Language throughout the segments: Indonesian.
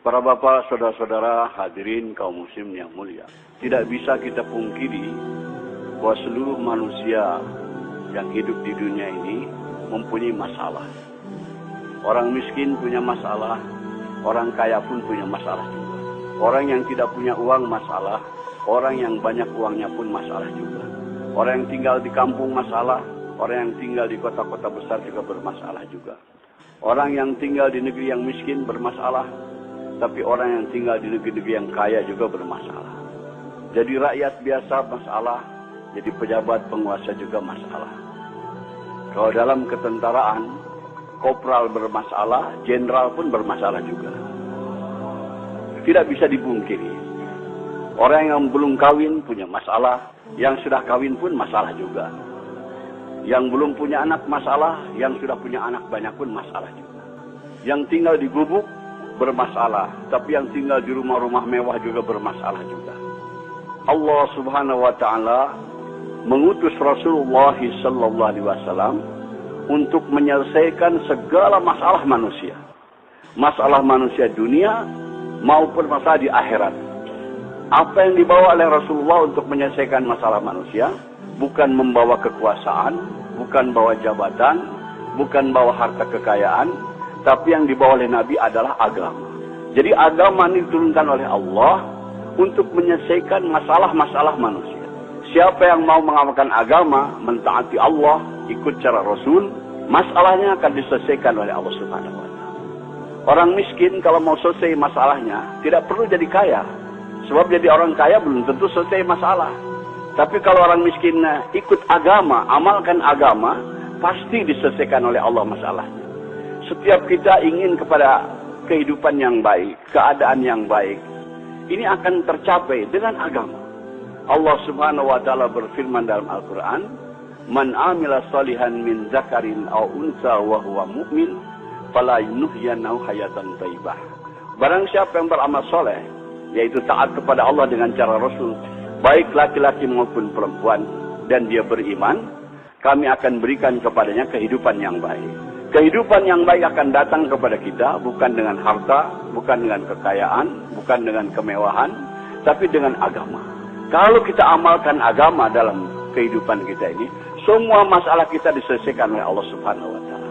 Para bapak, saudara-saudara, hadirin kaum muslim yang mulia. Tidak bisa kita pungkiri bahwa seluruh manusia yang hidup di dunia ini mempunyai masalah. Orang miskin punya masalah, orang kaya pun punya masalah juga. Orang yang tidak punya uang masalah, orang yang banyak uangnya pun masalah juga. Orang yang tinggal di kampung masalah, orang yang tinggal di kota-kota besar juga bermasalah juga. Orang yang tinggal di negeri yang miskin bermasalah, tapi orang yang tinggal di negeri-negeri yang kaya juga bermasalah. Jadi rakyat biasa masalah, jadi pejabat penguasa juga masalah. Kalau dalam ketentaraan, kopral bermasalah, jenderal pun bermasalah juga. Tidak bisa dipungkiri. Orang yang belum kawin punya masalah, yang sudah kawin pun masalah juga. Yang belum punya anak masalah, yang sudah punya anak banyak pun masalah juga. Yang tinggal di gubuk bermasalah, tapi yang tinggal di rumah-rumah mewah juga bermasalah juga. Allah Subhanahu wa taala mengutus Rasulullah sallallahu alaihi wasallam untuk menyelesaikan segala masalah manusia. Masalah manusia dunia maupun masalah di akhirat. Apa yang dibawa oleh Rasulullah untuk menyelesaikan masalah manusia bukan membawa kekuasaan, bukan bawa jabatan, bukan bawa harta kekayaan, tapi yang dibawa oleh Nabi adalah agama. Jadi agama ini diturunkan oleh Allah untuk menyelesaikan masalah-masalah manusia. Siapa yang mau mengamalkan agama, mentaati Allah, ikut cara Rasul, masalahnya akan diselesaikan oleh Allah Subhanahu wa taala. Orang miskin kalau mau selesai masalahnya, tidak perlu jadi kaya. Sebab jadi orang kaya belum tentu selesai masalah. Tapi kalau orang miskin ikut agama, amalkan agama, pasti diselesaikan oleh Allah masalahnya. Setiap kita ingin kepada kehidupan yang baik, keadaan yang baik. Ini akan tercapai dengan agama. Allah Subhanahu wa taala berfirman dalam Al-Qur'an, "Man 'amila shalihan min dzakarin aw unsa wa huwa mu'min, fala yuhyiyannahu hayatan thayyibah." Barang siapa yang beramal soleh, yaitu taat kepada Allah dengan cara Rasul, baik laki-laki maupun perempuan, dan dia beriman, kami akan berikan kepadanya kehidupan yang baik. Kehidupan yang baik akan datang kepada kita bukan dengan harta, bukan dengan kekayaan, bukan dengan kemewahan, tapi dengan agama. Kalau kita amalkan agama dalam kehidupan kita ini, semua masalah kita diselesaikan oleh Allah Subhanahu wa taala.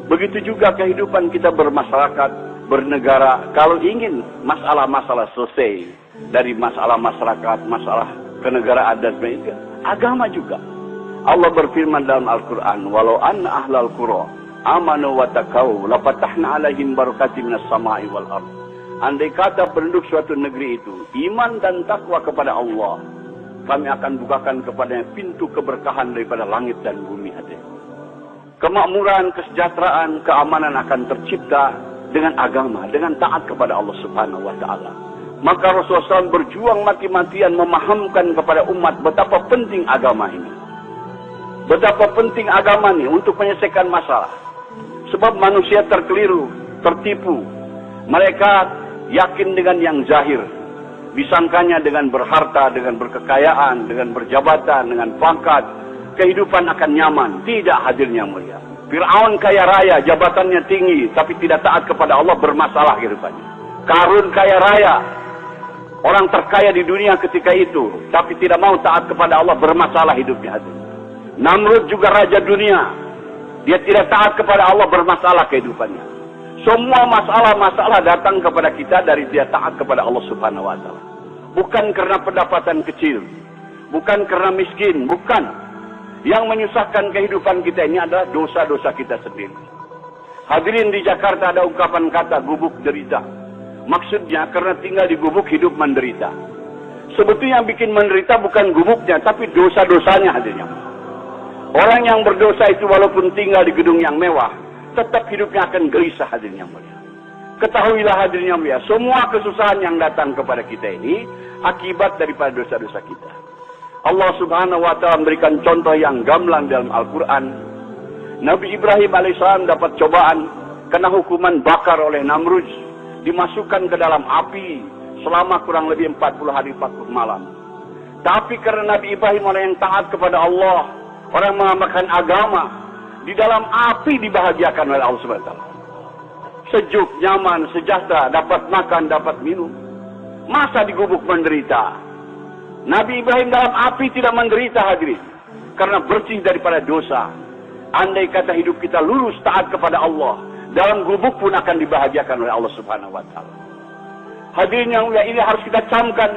Begitu juga kehidupan kita bermasyarakat, bernegara. Kalau ingin masalah-masalah selesai dari masalah masyarakat, masalah kenegaraan dan sebagainya, agama juga. Allah berfirman dalam Al-Qur'an, "Walau anna ahlal qura amanu wa taqaw la fatahna 'alaihim barakatim minas sama'i wal ard." Andai kata penduduk suatu negeri itu iman dan takwa kepada Allah, kami akan bukakan kepadanya pintu keberkahan daripada langit dan bumi. Kemakmuran, kesejahteraan, keamanan akan tercipta dengan agama, dengan taat kepada Allah Subhanahu wa taala. Maka Rasulullah SAW berjuang mati-matian memahamkan kepada umat betapa penting agama ini. Betapa penting agama ini untuk menyelesaikan masalah. Sebab manusia terkeliru, tertipu. Mereka yakin dengan yang zahir. Disangkanya dengan berharta, dengan berkekayaan, dengan berjabatan, dengan pangkat, kehidupan akan nyaman. Tidak, hadirnya mulia. Fir'aun kaya raya, jabatannya tinggi, tapi tidak taat kepada Allah, bermasalah kehidupannya. Karun kaya raya, orang terkaya di dunia ketika itu, tapi tidak mau taat kepada Allah, bermasalah hidupnya. Namrud juga raja dunia, dia tidak taat kepada Allah, bermasalah kehidupannya. Semua masalah-masalah datang kepada kita dari dia taat kepada Allah Subhanahu wa taala. Bukan karena pendapatan kecil, bukan karena miskin, bukan. Yang menyusahkan kehidupan kita ini adalah dosa-dosa kita sendiri. Hadirin, di Jakarta ada ungkapan kata gubuk derita. Maksudnya karena tinggal di gubuk hidup menderita. Sebetulnya yang bikin menderita bukan gubuknya, tapi dosa-dosanya hadirnya. Orang yang berdosa itu walaupun tinggal di gedung yang mewah, tetap hidupnya akan gelisah, hadirnya mulia. Ketahuilah hadirnya mulia, semua kesusahan yang datang kepada kita ini akibat daripada dosa-dosa kita. Allah Subhanahu wa taala memberikan contoh yang gamblang dalam Al-Qur'an. Nabi Ibrahim alaihissalam dapat cobaan, kena hukuman bakar oleh Namrud, dimasukkan ke dalam api selama kurang lebih 40 hari 40 malam. Tapi karena Nabi Ibrahim orang yang taat kepada Allah, orang mengamalkan agama, di dalam api dibahagiakan oleh Allah Subhanahu wa taala. sejuk, nyaman, sejahtera, dapat makan, dapat minum. Masa di gubuk menderita? Nabi Ibrahim dalam api tidak menderita, hadirin, karena bersih daripada dosa. Andai kata hidup kita lurus taat kepada Allah, dalam gubuk pun akan dibahagiakan oleh Allah Subhanahu wa taala. Hadirin yang mulia, ini harus kita camkan,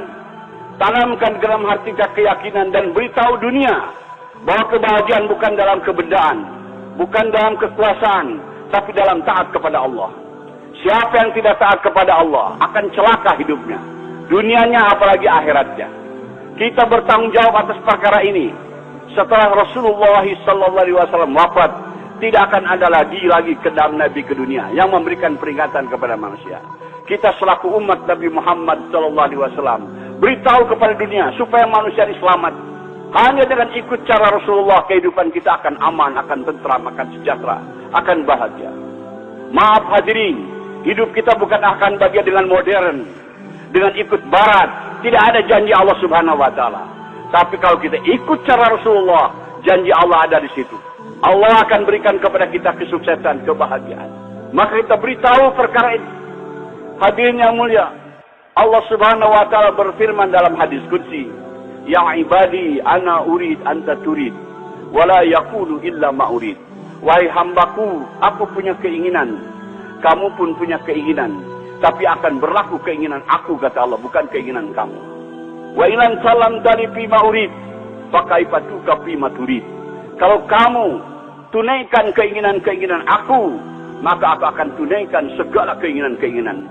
tanamkan dalam hati kita keyakinan dan beritahu dunia bahwa kebahagiaan bukan dalam kebendaan, bukan dalam kekuasaan, tapi dalam taat kepada Allah. Siapa yang tidak taat kepada Allah akan celaka hidupnya, dunianya apalagi akhiratnya. Kita bertanggung jawab atas perkara ini. Setelah Rasulullah SAW wafat, tidak akan ada lagi kedam Nabi ke dunia yang memberikan peringatan kepada manusia. Kita selaku umat Nabi Muhammad SAW beritahu kepada dunia supaya manusia selamat. Hanya dengan ikut cara Rasulullah, kehidupan kita akan aman, akan tentram, akan sejahtera, akan bahagia. Maaf hadirin, hidup kita bukan akan bahagia dengan modern, dengan ikut barat. Tidak ada janji Allah Subhanahu wa taala. Tapi kalau kita ikut cara Rasulullah, janji Allah ada di situ. Allah akan berikan kepada kita kesuksesan, kebahagiaan. Maka kita beritahu perkara ini. Hadirin yang mulia, Allah Subhanahu wa taala berfirman dalam hadis qudsi, "Ya ibadi, ana urid anta turid, wala yaqulu illa ma urid." Wahai hambaku, aku punya keinginan, kamu pun punya keinginan, tapi akan berlaku keinginan aku, kata Allah, bukan keinginan kamu. Wa ilan salam dari fi ma'urid, fakaifatuka fi maturid. Kalau kamu tunaikan keinginan-keinginan aku, maka aku akan tunaikan segala keinginan-keinginan.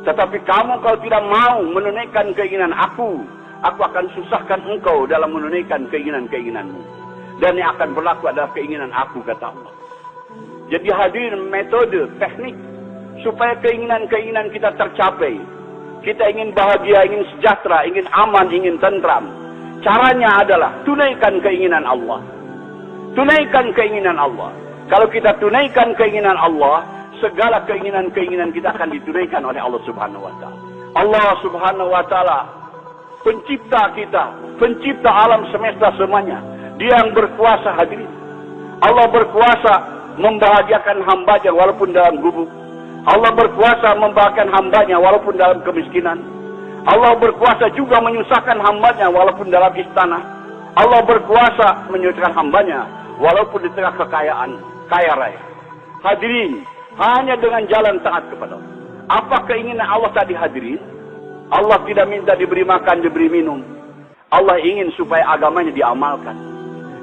Tetapi kamu kalau tidak mau menunaikan keinginan aku akan susahkan engkau dalam menunaikan keinginan-keinginanmu. Dan yang akan berlaku adalah keinginan aku, kata Allah. Jadi hadirin, metode, teknik supaya keinginan-keinginan kita tercapai. Kita ingin bahagia, ingin sejahtera, ingin aman, ingin tentram. Caranya adalah tunaikan keinginan Allah. Tunaikan keinginan Allah. Kalau kita tunaikan keinginan Allah, segala keinginan-keinginan kita akan ditunaikan oleh Allah Subhanahu wa taala. Allah Subhanahu wa taala pencipta kita, pencipta alam semesta semuanya. Dia yang berkuasa, hadirin. Allah berkuasa membahagiakan hambanya walaupun dalam gubuk. Allah berkuasa membahagiakan hambanya walaupun dalam kemiskinan. Allah berkuasa juga menyusahkan hambanya walaupun dalam istana. Allah berkuasa menyusahkan hambanya walaupun di tengah kekayaan, kaya raya. Hadirin, hanya dengan jalan taat kepada Allah. Apa keinginan Allah tadi, hadirin? Allah tidak minta diberi makan, diberi minum. Allah ingin supaya agamanya diamalkan.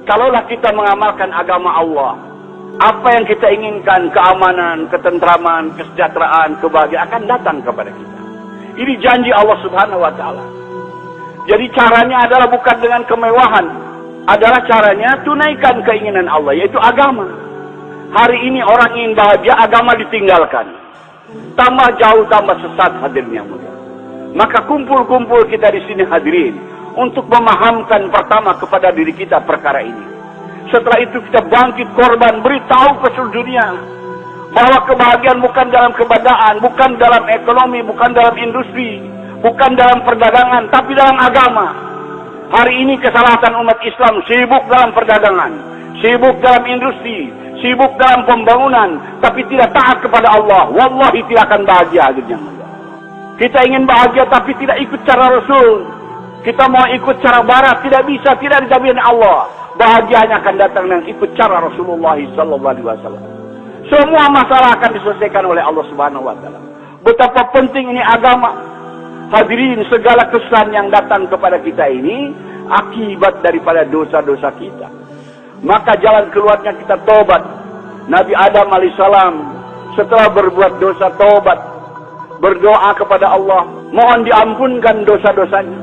Kalaulah kita mengamalkan agama Allah, apa yang kita inginkan, keamanan, ketentraman, kesejahteraan, kebahagiaan akan datang kepada kita. Ini janji Allah Subhanahu wa taala. Jadi caranya adalah bukan dengan kemewahan, adalah caranya tunaikan keinginan Allah, yaitu agama. Hari ini orang ingin bahagia, agama ditinggalkan. Tambah jauh, tambah sesat, hadirin yang mulia. Maka kumpul-kumpul kita di sini, hadirin, untuk memahamkan pertama kepada diri kita perkara ini. Setelah itu kita bangkit korban, beritahu ke seluruh dunia bahwa kebahagiaan bukan dalam kebendaan, bukan dalam ekonomi, bukan dalam industri, bukan dalam perdagangan, tapi dalam agama. Hari ini kesalahan umat Islam sibuk dalam perdagangan, sibuk dalam industri, sibuk dalam pembangunan, tapi tidak taat kepada Allah. Wallahi tidak akan bahagia. Kita ingin bahagia tapi tidak ikut cara Rasul. Kita mau ikut cara barat, tidak bisa, tidak dijamin Allah. Bahagianya akan datang dengan ikut cara Rasulullah SAW. Semua masalah akan diselesaikan oleh Allah Subhanahu wa taala. Betapa penting ini agama. Hadirin, segala kesan yang datang kepada kita ini akibat daripada dosa-dosa kita. Maka jalan keluarnya kita tobat. Nabi Adam alaihissalam setelah berbuat dosa tobat, berdoa kepada Allah, mohon diampunkan dosa-dosanya.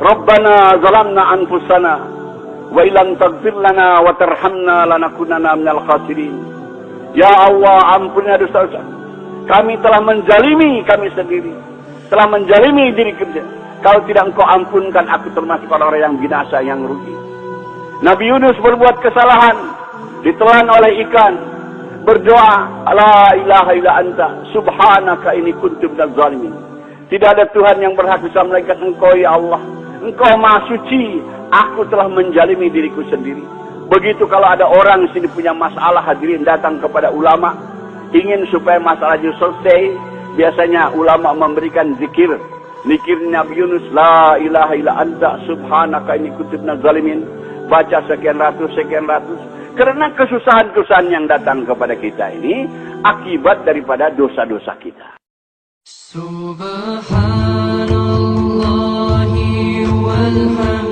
Rabbana zalamna anfusana wa illam taghfir lana wa tarhamna lanakunanna minal khasirin. Ya Allah, ampunilah dosa-dosa. Kami telah menzalimi kami sendiri, telah menzalimi diri kita. Kalau tidak Engkau ampunkan, aku termasuk orang-orang yang binasa, yang rugi. Nabi Yunus berbuat kesalahan, ditelan oleh ikan, berdoa, la ilaha illa anta subhanaka inni kuntu minaz zalimin. Tidak ada Tuhan yang berhak bisa melainkan Engkau, ya Allah. Engkau Maha Suci, aku telah menjalimi diriku sendiri. Begitu kalau ada orang di sini punya masalah, hadirin, datang kepada ulama ingin supaya masalahnya selesai, biasanya ulama memberikan zikir. Zikir Nabi Yunus, la ilaha illa anta subhanaka inni kuntu minaz zalimin. Baca sekian ratus. Karena kesusahan-kesusahan yang datang kepada kita ini akibat daripada dosa-dosa kita. Subhanallahi walhamdulillah.